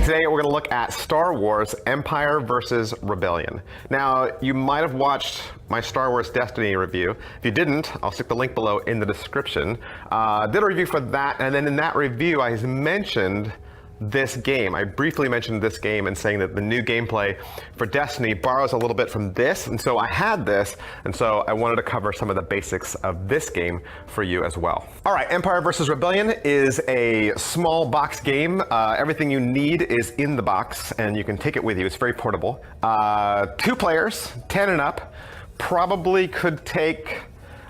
today we're going to look at Star Wars Empire versus Rebellion. Now, you might have watched my Star Wars Destiny review. If you didn't, I'll stick the link below in the description. Did a review for that, and then in that review I mentioned this game. I briefly mentioned this game and saying that the new gameplay for Destiny borrows a little bit from this, and so I had this, and so I wanted to cover some of the basics of this game for you as well. All right, Empire versus Rebellion is a small box game. Everything you need is in the box, and you can take it with you. It's very portable. 2 players, 10 and up, probably could take,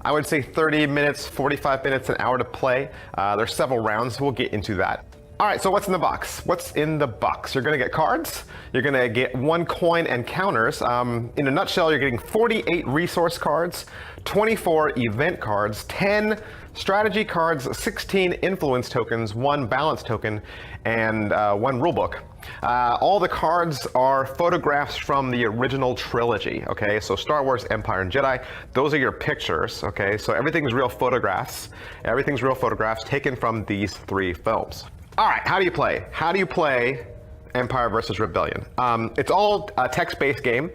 I would say 30 minutes, 45 minutes, an hour to play. There's several rounds. We'll get into that. All right, so what's in the box? What's in the box? You're gonna get cards, you're gonna get 1 coin and counters. In a nutshell, you're getting 48 resource cards, 24 event cards, 10 strategy cards, 16 influence tokens, 1 balance token, and 1 rulebook. All the cards are photographs from the original trilogy, okay? So Star Wars, Empire, and Jedi, those are your pictures, okay? So everything's real photographs. Everything's real photographs taken from these 3 films. All right, how do you play? How do you play Empire versus Rebellion? It's all a text-based game.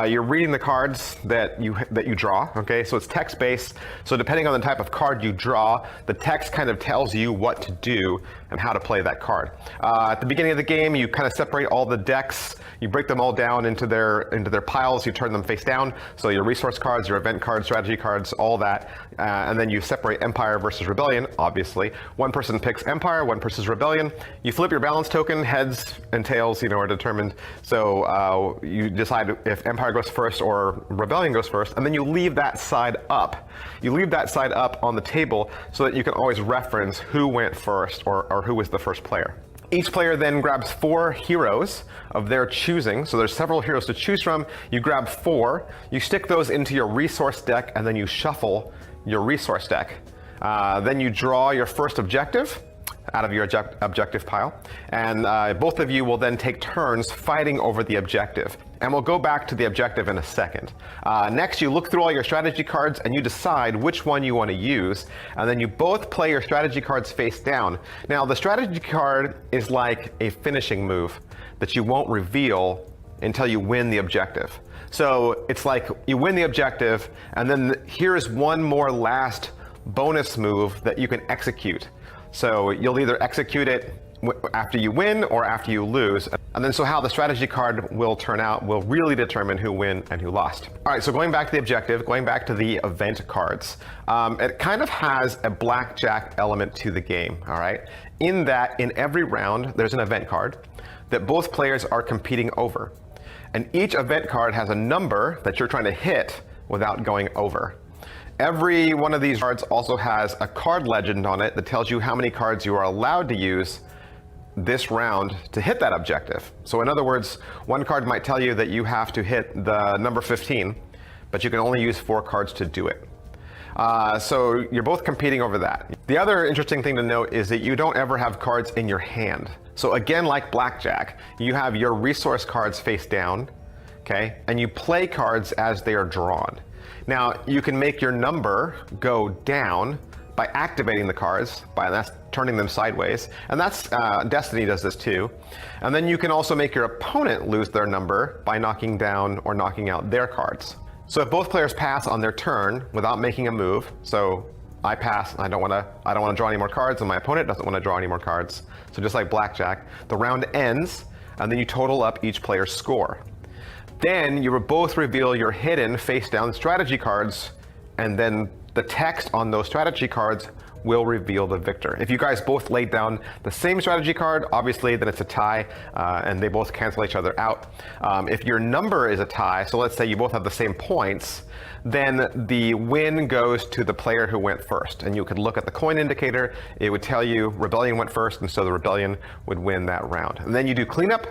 You're reading the cards that you draw, okay? So it's text-based. So depending on the type of card you draw, the text kind of tells you what to do and how to play that card. At the beginning of the game, you kind of separate all the decks. You break them all down into their piles. You turn them face down. So your resource cards, your event cards, strategy cards, all that. And then you separate Empire versus Rebellion, obviously. One person picks Empire, one person's Rebellion. You flip your balance token, heads and tails, are determined. So you decide if Empire goes first or Rebellion goes first, and then you leave that side up. You leave that side up on the table so that you can always reference who went first or who was the first player. Each player then grabs 4 heroes of their choosing. So there's several heroes to choose from. You grab 4, you stick those into your resource deck, and then you shuffle your resource deck. Then you draw your first objective out of your objective pile, and both of you will then take turns fighting over the objective. And we'll go back to the objective in a second. Next, you look through all your strategy cards and you decide which one you want to use, and then you both play your strategy cards face down. Now, the strategy card is like a finishing move that you won't reveal until you win the objective. So it's like you win the objective, and then here's one more last bonus move that you can execute. So you'll either execute it after you win or after you lose. And then so how the strategy card will turn out will really determine who won and who lost. All right, so going back to the objective, going back to the event cards, it kind of has a blackjack element to the game, all right? In that, in every round, there's an event card that both players are competing over. And each event card has a number that you're trying to hit without going over. Every one of these cards also has a card legend on it that tells you how many cards you are allowed to use this round to hit that objective. So in other words, one card might tell you that you have to hit the number 15, but you can only use 4 cards to do it. So you're both competing over that. The other interesting thing to note is that you don't ever have cards in your hand. So again, like blackjack, you have your resource cards face down, okay? And you play cards as they are drawn. Now, you can make your number go down by activating the cards, that's turning them sideways. And that's, Destiny does this too. And then you can also make your opponent lose their number by knocking down or knocking out their cards. So if both players pass on their turn without making a move, so I pass, I don't wanna draw any more cards, and my opponent doesn't wanna draw any more cards. So just like blackjack, the round ends, and then you total up each player's score. Then you will both reveal your hidden face-down strategy cards, and then the text on those strategy cards will reveal the victor. If you guys both laid down the same strategy card, obviously then it's a tie, and they both cancel each other out. If your number is a tie, so let's say you both have the same points, then the win goes to the player who went first. And you could look at the coin indicator, it would tell you Rebellion went first, and so the Rebellion would win that round. And then you do cleanup,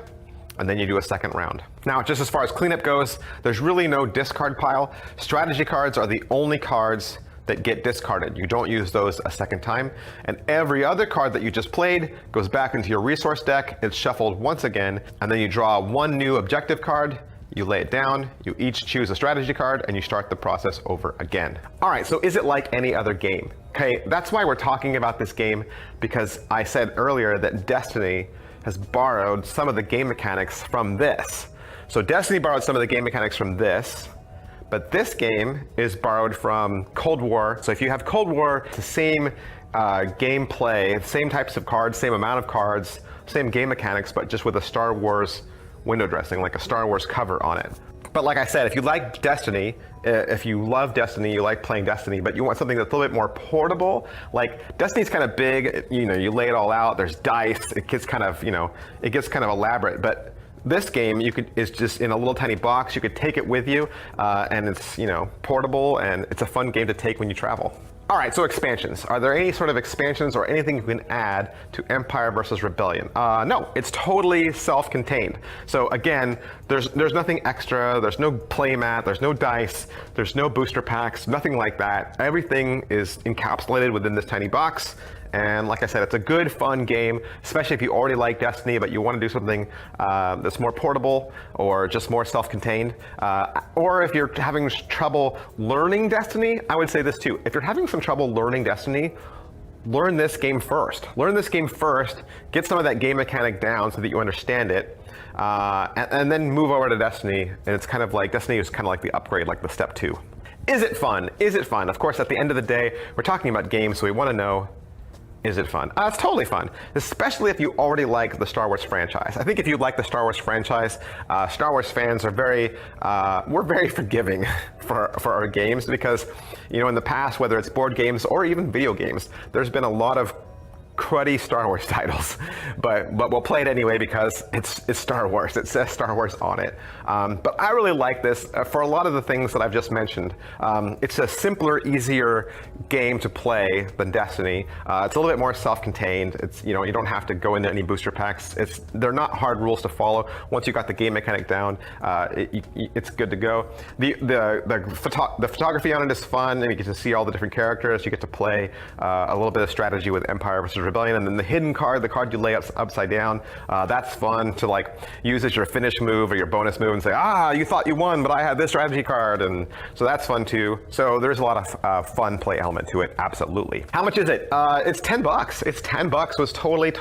and then you do a second round. Now, just as far as cleanup goes, there's really no discard pile. Strategy cards are the only cards that get discarded. You don't use those a second time. And every other card that you just played goes back into your resource deck. It's shuffled once again, and then you draw 1 new objective card, you lay it down, you each choose a strategy card, and you start the process over again. All right, so is it like any other game? Okay, that's why we're talking about this game, because I said earlier that Destiny has borrowed some of the game mechanics from this. So Destiny borrowed some of the game mechanics from this, but this game is borrowed from Cold War. So if you have Cold War, it's the same gameplay, same types of cards, same amount of cards, same game mechanics, but just with a Star Wars window dressing, like a Star Wars cover on it. But like I said, if you like Destiny, if you love Destiny, you like playing Destiny, but you want something that's a little bit more portable, like Destiny's kind of big, you know, you lay it all out, there's dice, it gets kind of, you know, it gets kind of elaborate, but this game is just in a little tiny box. You could take it with you, and it's, you know, portable, and it's a fun game to take when you travel. All right, so expansions. Are there any sort of expansions or anything you can add to Empire versus Rebellion? No, it's totally self-contained. So again, there's nothing extra. There's no playmat. There's no dice. There's no booster packs. Nothing like that. Everything is encapsulated within this tiny box. And like I said, it's a good, fun game, especially if you already like Destiny, but you want to do something that's more portable or just more self-contained. Or if you're having trouble learning Destiny, I would say this too. If you're having some trouble learning Destiny, learn this game first. Learn this game first, get some of that game mechanic down so that you understand it, and then move over to Destiny. And it's kind of like, Destiny is kind of like the upgrade, like the step 2. Is it fun? Is it fun? Of course, at the end of the day, we're talking about games, so we want to know, is it fun? It's totally fun, especially if you already like the Star Wars franchise. I think if you like the Star Wars franchise, Star Wars fans are we're very forgiving for our games because, you know, in the past, whether it's board games or even video games, there's been a lot of cruddy Star Wars titles, but we'll play it anyway because it's Star Wars. It says Star Wars on it. But I really like this for a lot of the things that I've just mentioned. It's a simpler, easier game to play than Destiny. It's a little bit more self-contained. It's, you know, you don't have to go into any booster packs. They're not hard rules to follow. Once you got the game mechanic down, it's good to go. The photography on it is fun, and you get to see all the different characters. You get to play a little bit of strategy with Empire versus Rebellion, and then the hidden card, the card you lay upside down, that's fun to like use as your finish move or your bonus move and say, you thought you won, but I had this strategy card, and so that's fun too. So there's a lot of fun play element to it, absolutely. How much is it? It's $10. It's $10. So it's totally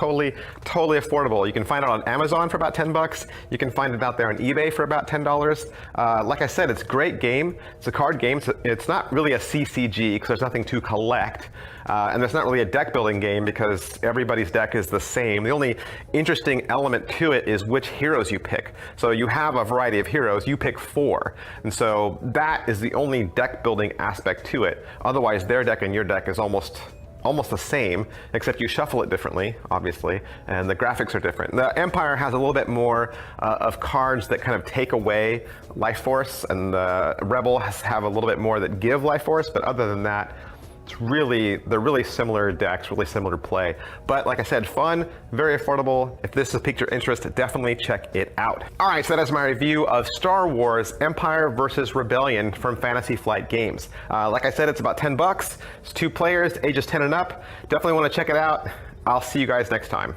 affordable. You can find it on Amazon for about $10. You can find it out there on eBay for about $10. Like I said, it's a great game. It's a card game. It's not really a CCG because there's nothing to collect. And there's not really a deck building game because everybody's deck is the same. The only interesting element to it is which heroes you pick. So you have a variety of heroes, you pick 4. And so that is the only deck building aspect to it. Otherwise, their deck and your deck is almost the same, except you shuffle it differently, obviously, and the graphics are different. The Empire has a little bit more of cards that kind of take away life force, and the Rebel have a little bit more that give life force, but other than that, they're really similar decks, really similar play. But like I said, fun, very affordable. If this has piqued your interest, definitely check it out. All right, so that is my review of Star Wars Empire versus Rebellion from Fantasy Flight Games. Like I said, it's about $10. It's 2 players, ages 10 and up. Definitely want to check it out. I'll see you guys next time.